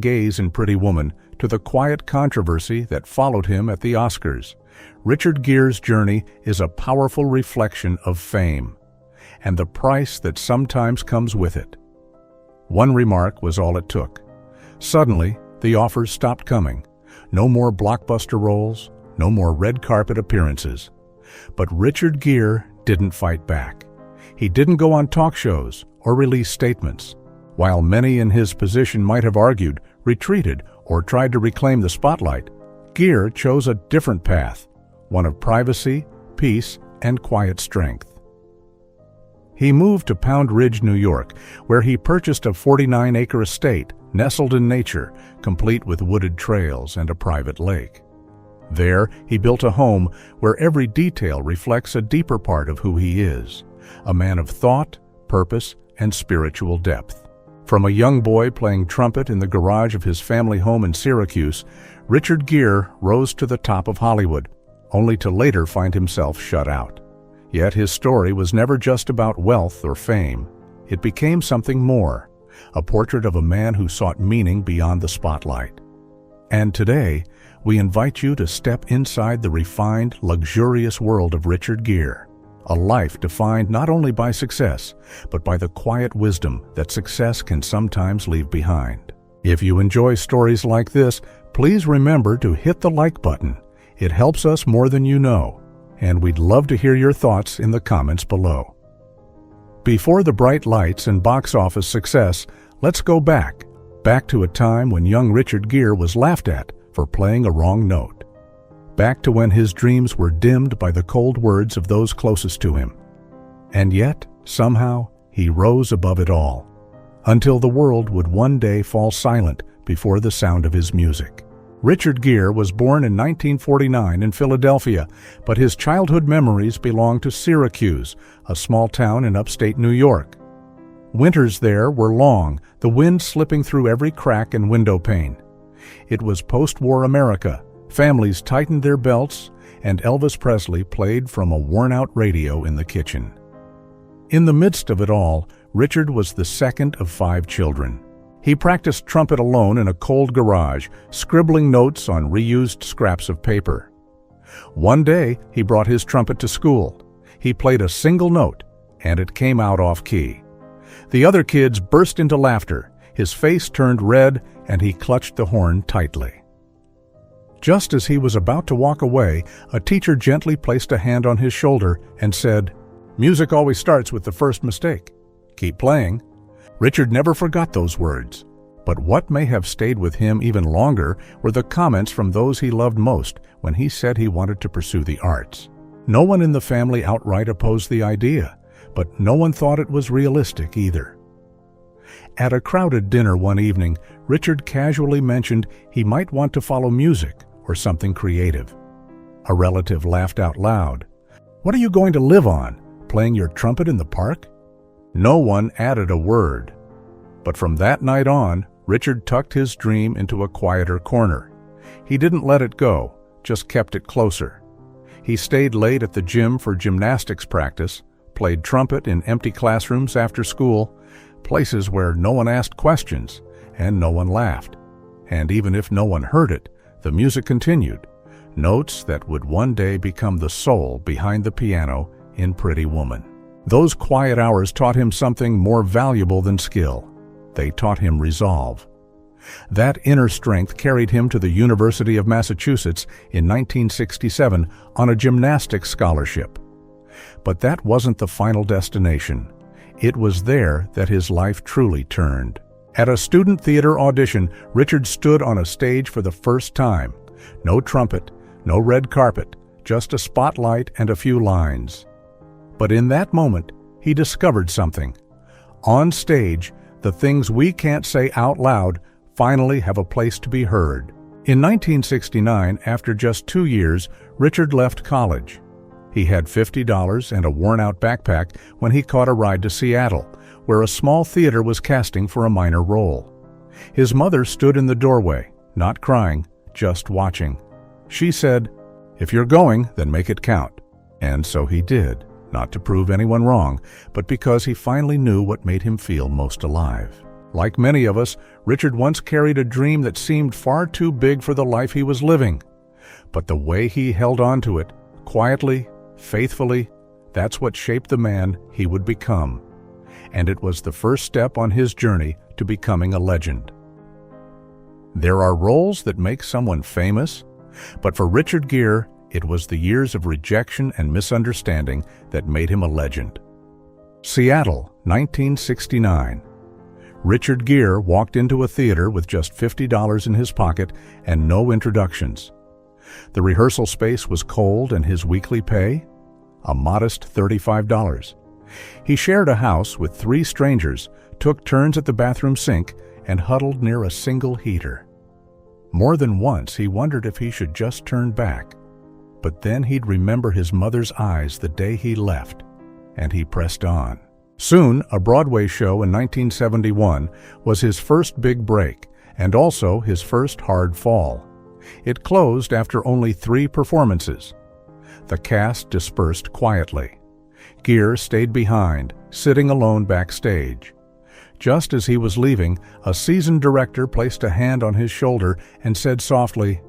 gaze in Pretty Woman to the quiet controversy that followed him at the Oscars, Richard Gere's journey is a powerful reflection of fame and the price that sometimes comes with it. One remark was all it took. Suddenly, the offers stopped coming. No more blockbuster roles, no more red carpet appearances. But Richard Gere didn't fight back. He didn't go on talk shows or release statements. While many in his position might have argued, retreated, or tried to reclaim the spotlight, Gere chose a different path, one of privacy, peace, and quiet strength. He moved to Pound Ridge, New York, where he purchased a 49-acre estate nestled in nature, complete with wooded trails and a private lake. There, he built a home where every detail reflects a deeper part of who he is, a man of thought, purpose, and spiritual depth. From a young boy playing trumpet in the garage of his family home in Syracuse, Richard Gere rose to the top of Hollywood, only to later find himself shut out. Yet his story was never just about wealth or fame. It became something more, a portrait of a man who sought meaning beyond the spotlight. And today, we invite you to step inside the refined, luxurious world of Richard Gere, a life defined not only by success, but by the quiet wisdom that success can sometimes leave behind. If you enjoy stories like this, please remember to hit the like button. It helps us more than you know, and we'd love to hear your thoughts in the comments below. Before the bright lights and box office success, let's go back to a time when young Richard Gere was laughed at for playing a wrong note. Back to when his dreams were dimmed by the cold words of those closest to him. And yet, somehow, he rose above it all, until the world would one day fall silent before the sound of his music. Richard Gere was born in 1949 in Philadelphia, but his childhood memories belong to Syracuse, a small town in upstate New York. Winters there were long, the wind slipping through every crack and window pane. It was post-war America. Families tightened their belts, and Elvis Presley played from a worn-out radio in the kitchen. In the midst of it all, Richard was the second of 5 children. He practiced trumpet alone in a cold garage, scribbling notes on reused scraps of paper. One day, he brought his trumpet to school. He played a single note, and it came out off-key. The other kids burst into laughter. His face turned red, and he clutched the horn tightly. Just as he was about to walk away, a teacher gently placed a hand on his shoulder and said, "Music always starts with the first mistake. Keep playing." Richard never forgot those words. But what may have stayed with him even longer were the comments from those he loved most when he said he wanted to pursue the arts. No one in the family outright opposed the idea, but no one thought it was realistic either. At a crowded dinner one evening, Richard casually mentioned he might want to follow music or something creative. A relative laughed out loud. "What are you going to live on? Playing your trumpet in the park?" No one added a word. But from that night on, Richard tucked his dream into a quieter corner. He didn't let it go, just kept it closer. He stayed late at the gym for gymnastics practice, played trumpet in empty classrooms after school, places where no one asked questions and no one laughed. And even if no one heard it, the music continued, notes that would one day become the soul behind the piano in Pretty Woman. Those quiet hours taught him something more valuable than skill. They taught him resolve. That inner strength carried him to the University of Massachusetts in 1967 on a gymnastics scholarship. But that wasn't the final destination. It was there that his life truly turned. At a student theater audition, Richard stood on a stage for the first time. No trumpet, no red carpet, just a spotlight and a few lines. But in that moment, he discovered something. On stage, the things we can't say out loud finally have a place to be heard. In 1969, after just 2 years, Richard left college. He had $50 and a worn-out backpack when he caught a ride to Seattle, where a small theater was casting for a minor role. His mother stood in the doorway, not crying, just watching. She said, "If you're going, then make it count." And so he did. Not to prove anyone wrong, but because he finally knew what made him feel most alive. Like many of us, Richard once carried a dream that seemed far too big for the life he was living. But the way he held on to it, quietly, faithfully, that's what shaped the man he would become. And it was the first step on his journey to becoming a legend. There are roles that make someone famous, but for Richard Gere, it was the years of rejection and misunderstanding that made him a legend. Seattle, 1969. Richard Gere walked into a theater with just $50 in his pocket and no introductions. The rehearsal space was cold and his weekly pay? A modest $35. He shared a house with 3 strangers, took turns at the bathroom sink, and huddled near a single heater. More than once he wondered if he should just turn back, but then he'd remember his mother's eyes the day he left, and he pressed on. Soon, a Broadway show in 1971 was his first big break, and also his first hard fall. It closed after only 3 performances. The cast dispersed quietly. Gere stayed behind, sitting alone backstage. Just as he was leaving, a seasoned director placed a hand on his shoulder and said softly,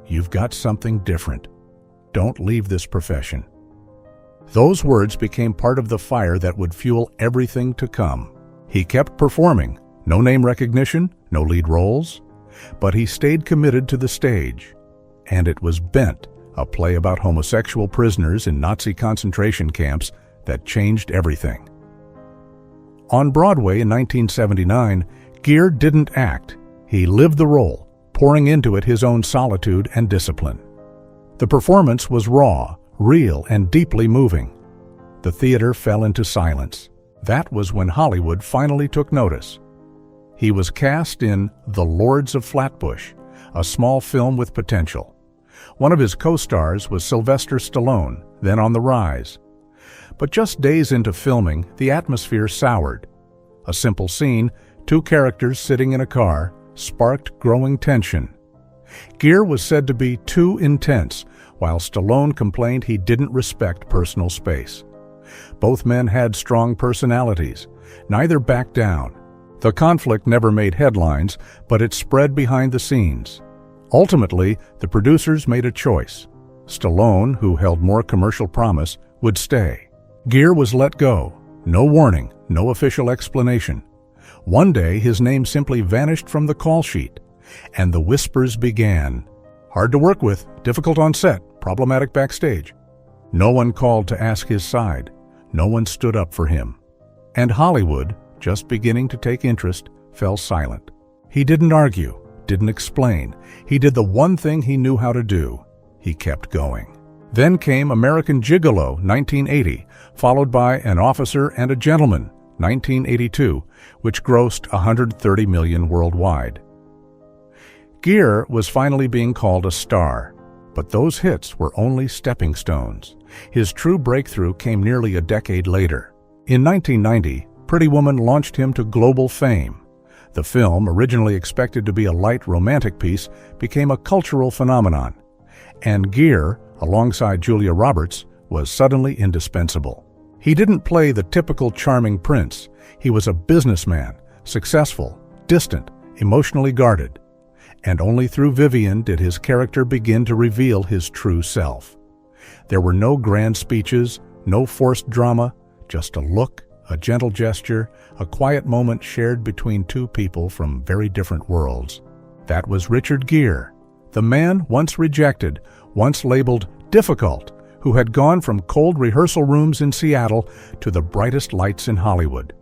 "You've got something different. Don't leave this profession." Those words became part of the fire that would fuel everything to come. He kept performing, no name recognition, no lead roles, but he stayed committed to the stage. And it was Bent, a play about homosexual prisoners in Nazi concentration camps, that changed everything. On Broadway in 1979, Gere didn't act. He lived the role, pouring into it his own solitude and discipline. The performance was raw, real, and deeply moving. The theater fell into silence. That was when Hollywood finally took notice. He was cast in The Lords of Flatbush, a small film with potential. One of his co-stars was Sylvester Stallone, then on the rise. But just days into filming, the atmosphere soured. A simple scene, 2 characters sitting in a car, sparked growing tension. Gere was said to be too intense, while Stallone complained he didn't respect personal space. Both men had strong personalities. Neither backed down. The conflict never made headlines, but it spread behind the scenes. Ultimately, the producers made a choice. Stallone, who held more commercial promise, would stay. Gere was let go. No warning, no official explanation. One day, his name simply vanished from the call sheet, and the whispers began. Hard to work with, difficult on set, problematic backstage. No one called to ask his side. No one stood up for him. And Hollywood, just beginning to take interest, fell silent. He didn't argue, didn't explain. He did the one thing he knew how to do. He kept going. Then came American Gigolo, 1980, followed by An Officer and a Gentleman, 1982, which grossed $130 million worldwide. Gere was finally being called a star, but those hits were only stepping stones. His true breakthrough came nearly a decade later. In 1990, Pretty Woman launched him to global fame. The film, originally expected to be a light romantic piece, became a cultural phenomenon. And Gere, alongside Julia Roberts, was suddenly indispensable. He didn't play the typical charming prince. He was a businessman, successful, distant, emotionally guarded. And only through Vivian did his character begin to reveal his true self. There were no grand speeches, no forced drama, just a look, a gentle gesture, a quiet moment shared between 2 people from very different worlds. That was Richard Gere, the man once rejected, once labeled difficult, who had gone from cold rehearsal rooms in Seattle to the brightest lights in Hollywood.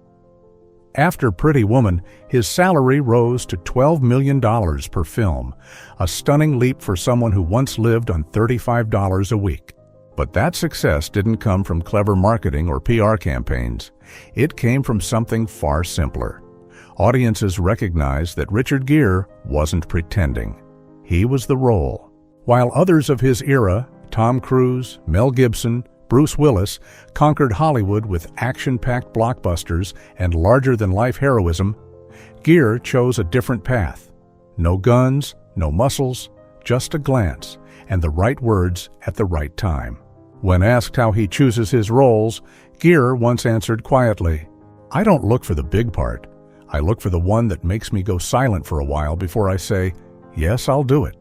After Pretty Woman, his salary rose to $12 million per film, a stunning leap for someone who once lived on $35 a week. But that success didn't come from clever marketing or PR campaigns. It came from something far simpler. Audiences recognized that Richard Gere wasn't pretending. He was the role. While others of his era, Tom Cruise, Mel Gibson, Bruce Willis, conquered Hollywood with action-packed blockbusters and larger-than-life heroism, Gere chose a different path. No guns, no muscles, just a glance, and the right words at the right time. When asked how he chooses his roles, Gere once answered quietly, "I don't look for the big part. I look for the one that makes me go silent for a while before I say, yes, I'll do it.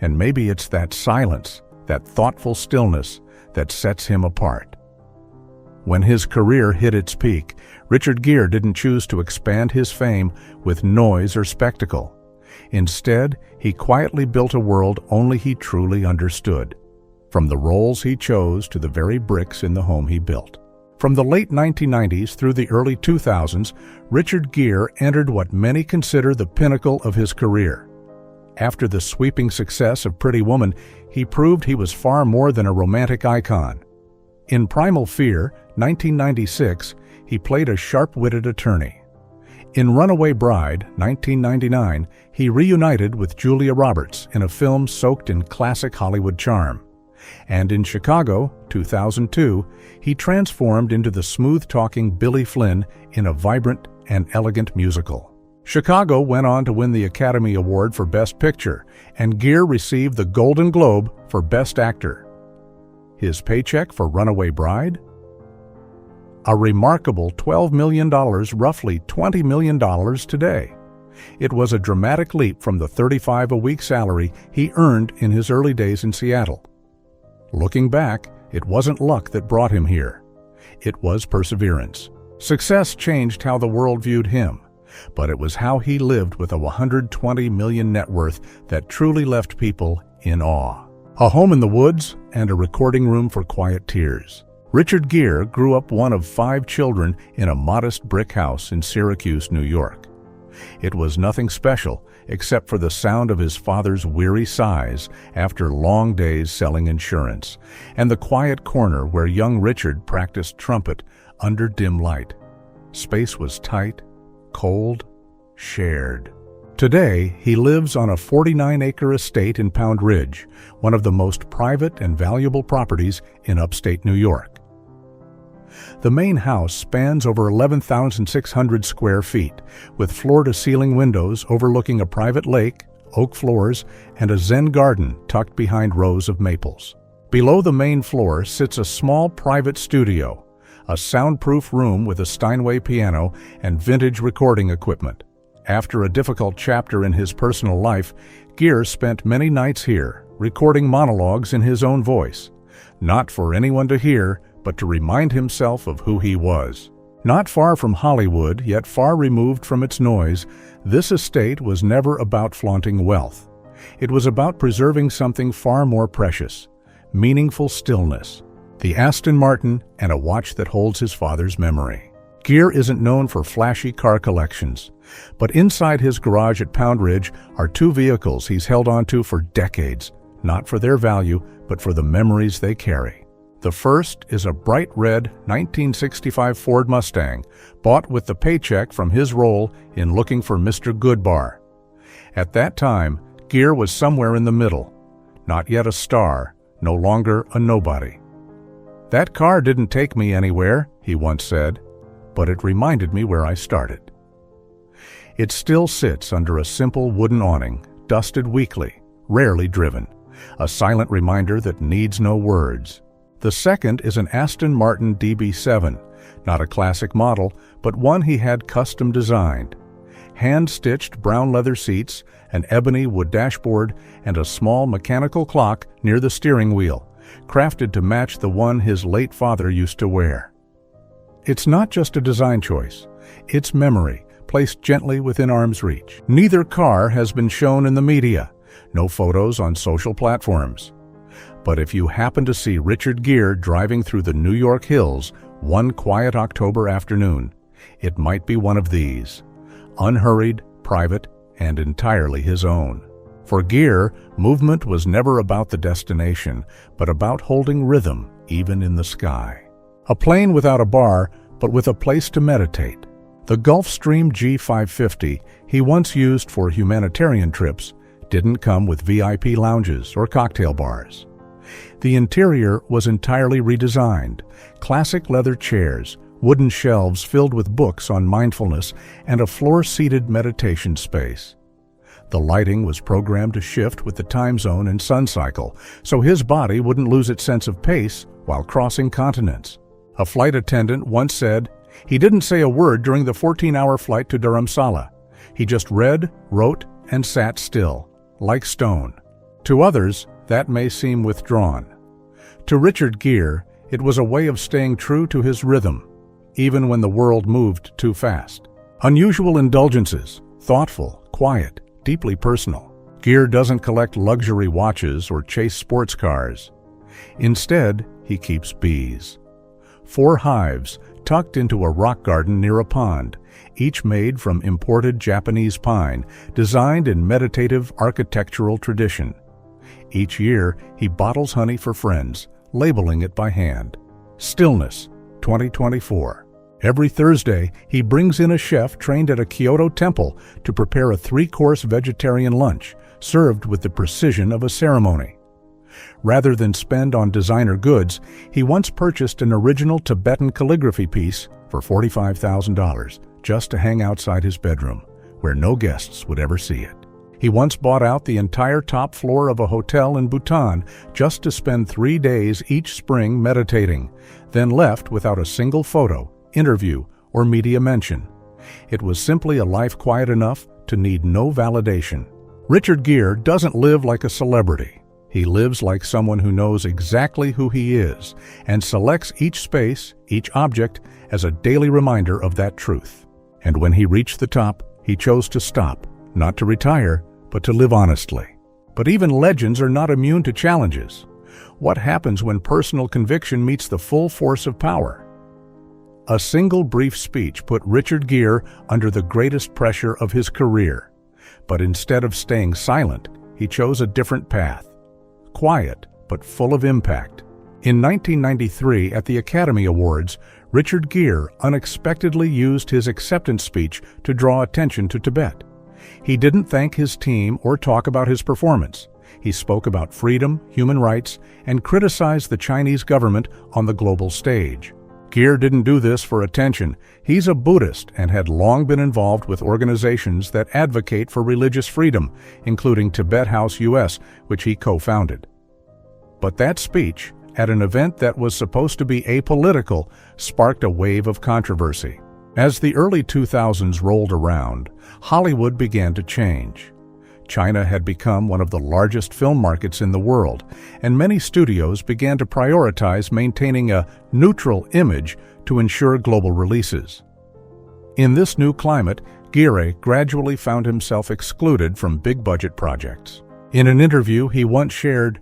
And maybe it's that silence, that thoughtful stillness, that sets him apart. When his career hit its peak, Richard Gere didn't choose to expand his fame with noise or spectacle. Instead, he quietly built a world only he truly understood, from the roles he chose to the very bricks in the home he built. From the late 1990s through the early 2000s, Richard Gere entered what many consider the pinnacle of his career. After the sweeping success of Pretty Woman, he proved he was far more than a romantic icon. In Primal Fear, 1996, he played a sharp-witted attorney. In Runaway Bride, 1999, he reunited with Julia Roberts in a film soaked in classic Hollywood charm. And in Chicago, 2002, he transformed into the smooth-talking Billy Flynn in a vibrant and elegant musical. Chicago went on to win the Academy Award for Best Picture, and Gere received the Golden Globe for Best Actor. His paycheck for Runaway Bride? A remarkable $12 million, roughly $20 million today. It was a dramatic leap from the $35-a-week salary he earned in his early days in Seattle. Looking back, it wasn't luck that brought him here. It was perseverance. Success changed how the world viewed him, but it was how he lived with a $120 million net worth that truly left people in awe. A home in the woods and a recording room for quiet tears. Richard Gere grew up one of 5 children in a modest brick house in Syracuse, New York. It was nothing special except for the sound of his father's weary sighs after long days selling insurance, and the quiet corner where young Richard practiced trumpet under dim light. Space was tight, cold, shared. Today, he lives on a 49-acre estate in Pound Ridge, one of the most private and valuable properties in upstate New York. The main house spans over 11,600 square feet, with floor-to-ceiling windows overlooking a private lake, oak floors, and a Zen garden tucked behind rows of maples. Below the main floor sits a small private studio, a soundproof room with a Steinway piano and vintage recording equipment. After a difficult chapter in his personal life, Gere spent many nights here, recording monologues in his own voice, not for anyone to hear, but to remind himself of who he was. Not far from Hollywood, yet far removed from its noise, this estate was never about flaunting wealth. It was about preserving something far more precious, meaningful stillness, the Aston Martin and a watch that holds his father's memory. Gere isn't known for flashy car collections, but inside his garage at Pound Ridge are 2 vehicles he's held onto for decades, not for their value, but for the memories they carry. The first is a bright red 1965 Ford Mustang, bought with the paycheck from his role in Looking for Mr. Goodbar. At that time, Gere was somewhere in the middle, not yet a star, no longer a nobody. "That car didn't take me anywhere," he once said, "but it reminded me where I started." It still sits under a simple wooden awning, dusted weekly, rarely driven, a silent reminder that needs no words. The second is an Aston Martin DB7, not a classic model, but one he had custom designed. Hand-stitched brown leather seats, an ebony wood dashboard, and a small mechanical clock near the steering wheel, crafted to match the one his late father used to wear. It's not just a design choice, it's memory, placed gently within arm's reach. Neither car has been shown in the media, no photos on social platforms. But if you happen to see Richard Gere driving through the New York hills one quiet October afternoon, it might be one of these, unhurried, private, and entirely his own. For Gere, movement was never about the destination, but about holding rhythm even in the sky. A plane without a bar, but with a place to meditate. The Gulfstream G550 he once used for humanitarian trips didn't come with VIP lounges or cocktail bars. The interior was entirely redesigned, classic leather chairs, wooden shelves filled with books on mindfulness, and a floor-seated meditation space. The lighting was programmed to shift with the time zone and sun cycle, so his body wouldn't lose its sense of pace while crossing continents. A flight attendant once said, He didn't say a word during the 14-hour flight to Dharamsala. He just read, wrote, and sat still, like stone. To others, that may seem withdrawn. To Richard Gere, it was a way of staying true to his rhythm, even when the world moved too fast. Unusual indulgences, thoughtful, quiet, deeply personal. Gere doesn't collect luxury watches or chase sports cars. Instead, he keeps bees. 4 hives tucked into a rock garden near a pond, each made from imported Japanese pine, designed in meditative architectural tradition. Each year, he bottles honey for friends, labeling it by hand. Stillness, 2024. Every Thursday, he brings in a chef trained at a Kyoto temple to prepare a 3-course vegetarian lunch, served with the precision of a ceremony. Rather than spend on designer goods, he once purchased an original Tibetan calligraphy piece for $45,000 just to hang outside his bedroom, where no guests would ever see it. He once bought out the entire top floor of a hotel in Bhutan just to spend 3 days each spring meditating, then left without a single photo, interview, or media mention. It was simply a life quiet enough to need no validation. Richard Gere doesn't live like a celebrity. He lives like someone who knows exactly who he is and selects each space, each object, as a daily reminder of that truth. And when he reached the top, he chose to stop, not to retire, but to live honestly. But even legends are not immune to challenges. What happens when personal conviction meets the full force of power? A single brief speech put Richard Gere under the greatest pressure of his career. But instead of staying silent, he chose a different path. Quiet, but full of impact. In 1993, at the Academy Awards, Richard Gere unexpectedly used his acceptance speech to draw attention to Tibet. He didn't thank his team or talk about his performance. He spoke about freedom, human rights, and criticized the Chinese government on the global stage. Gere didn't do this for attention. He's a Buddhist and had long been involved with organizations that advocate for religious freedom, including Tibet House US, which he co-founded. But that speech, at an event that was supposed to be apolitical, sparked a wave of controversy. As the early 2000s rolled around, Hollywood began to change. China had become one of the largest film markets in the world, and many studios began to prioritize maintaining a neutral image to ensure global releases. In this new climate, Gere gradually found himself excluded from big-budget projects. In an interview, he once shared,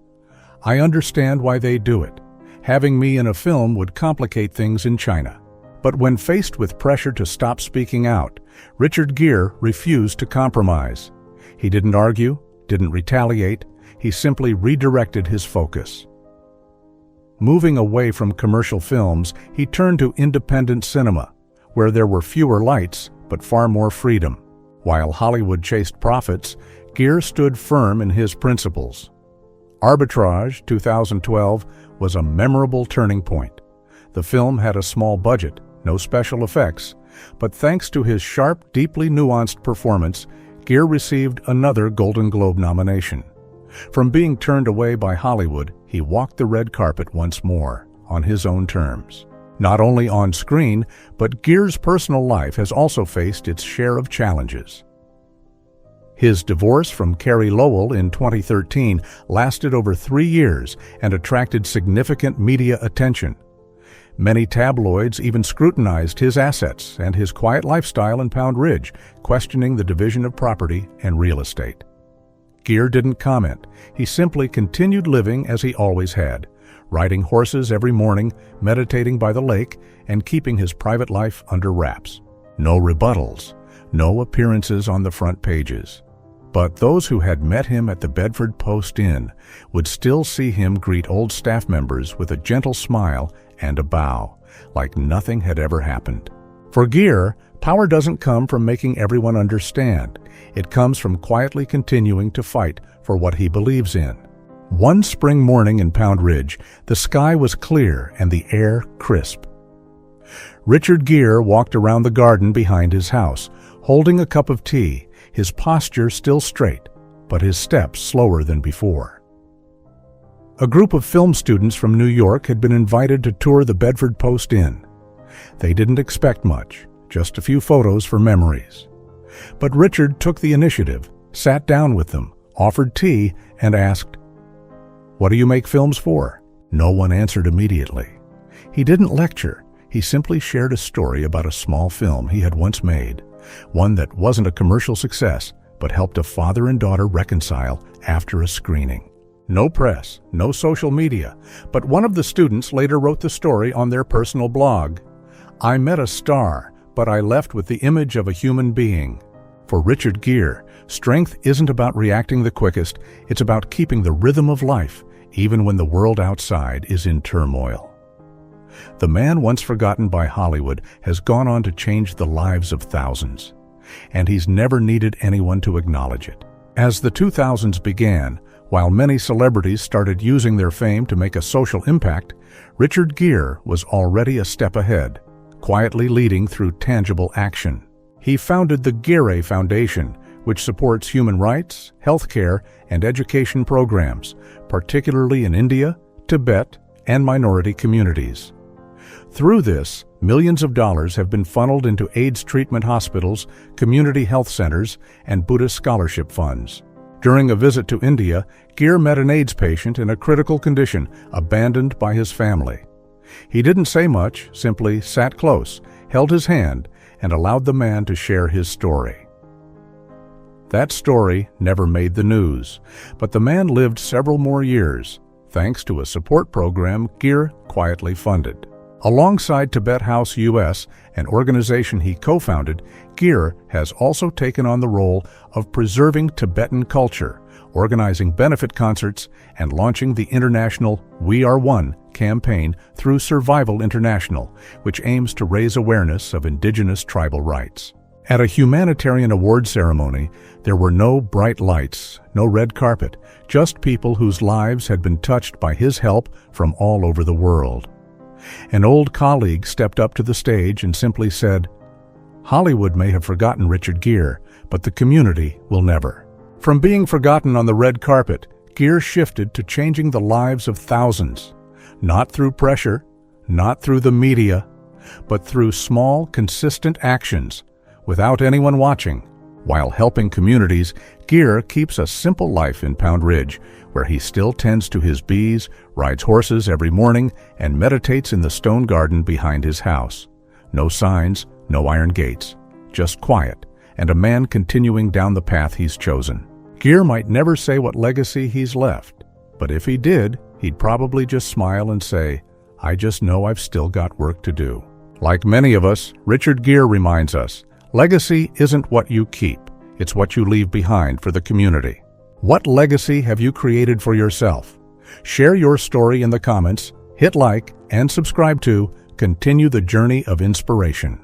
"I understand why they do it. Having me in a film would complicate things in China." But when faced with pressure to stop speaking out, Richard Gere refused to compromise. He didn't argue, didn't retaliate, he simply redirected his focus. Moving away from commercial films, he turned to independent cinema, where there were fewer lights but far more freedom. While Hollywood chased profits, Gere stood firm in his principles. Arbitrage, 2012, was a memorable turning point. The film had a small budget, no special effects, but thanks to his sharp, deeply nuanced performance, Gere received another Golden Globe nomination. From being turned away by Hollywood, he walked the red carpet once more, on his own terms. Not only on screen, but Gere's personal life has also faced its share of challenges. His divorce from Carrie Lowell in 2013 lasted over 3 years and attracted significant media attention. Many tabloids even scrutinized his assets and his quiet lifestyle in Pound Ridge, questioning the division of property and real estate. Gere didn't comment. He simply continued living as he always had, riding horses every morning, meditating by the lake, and keeping his private life under wraps. No rebuttals, no appearances on the front pages. But those who had met him at the Bedford Post Inn would still see him greet old staff members with a gentle smile and a bow, like nothing had ever happened. For Gere, power doesn't come from making everyone understand. It comes from quietly continuing to fight for what he believes in. One spring morning in Pound Ridge, the sky was clear and the air crisp. Richard Gere walked around the garden behind his house, holding a cup of tea, his posture still straight, but his steps slower than before. A group of film students from New York had been invited to tour the Bedford Post Inn. They didn't expect much, just a few photos for memories. But Richard took the initiative, sat down with them, offered tea, and asked, "What do you make films for?" No one answered immediately. He didn't lecture. He simply shared a story about a small film he had once made, one that wasn't a commercial success, but helped a father and daughter reconcile after a screening. No press, no social media, but one of the students later wrote the story on their personal blog. "I met a star, but I left with the image of a human being." For Richard Gere, strength isn't about reacting the quickest, it's about keeping the rhythm of life, even when the world outside is in turmoil. The man once forgotten by Hollywood has gone on to change the lives of thousands, and he's never needed anyone to acknowledge it. As the 2000s began, while many celebrities started using their fame to make a social impact, Richard Gere was already a step ahead, quietly leading through tangible action. He founded the Gere Foundation, which supports human rights, healthcare, and education programs, particularly in India, Tibet, and minority communities. Through this, millions of dollars have been funneled into AIDS treatment hospitals, community health centers, and Buddhist scholarship funds. During a visit to India, Gere met an AIDS patient in a critical condition, abandoned by his family. He didn't say much, simply sat close, held his hand, and allowed the man to share his story. That story never made the news, but the man lived several more years, thanks to a support program Gere quietly funded. Alongside Tibet House US, an organization he co-founded, Gere has also taken on the role of preserving Tibetan culture, organizing benefit concerts, and launching the international We Are One campaign through Survival International, which aims to raise awareness of indigenous tribal rights. At a humanitarian award ceremony, there were no bright lights, no red carpet, just people whose lives had been touched by his help from all over the world. An old colleague stepped up to the stage and simply said, "Hollywood may have forgotten Richard Gere, but the community will never." From being forgotten on the red carpet, Gere shifted to changing the lives of thousands, not through pressure, not through the media, but through small, consistent actions, without anyone watching. While helping communities, Gere keeps a simple life in Pound Ridge, where he still tends to his bees, rides horses every morning, and meditates in the stone garden behind his house. No signs, no iron gates, just quiet, and a man continuing down the path he's chosen. Gere might never say what legacy he's left, but if he did, he'd probably just smile and say, "I just know I've still got work to do." Like many of us, Richard Gere reminds us, legacy isn't what you keep, it's what you leave behind for the community. What legacy have you created for yourself? Share your story in the comments, hit like, and subscribe to continue the journey of inspiration.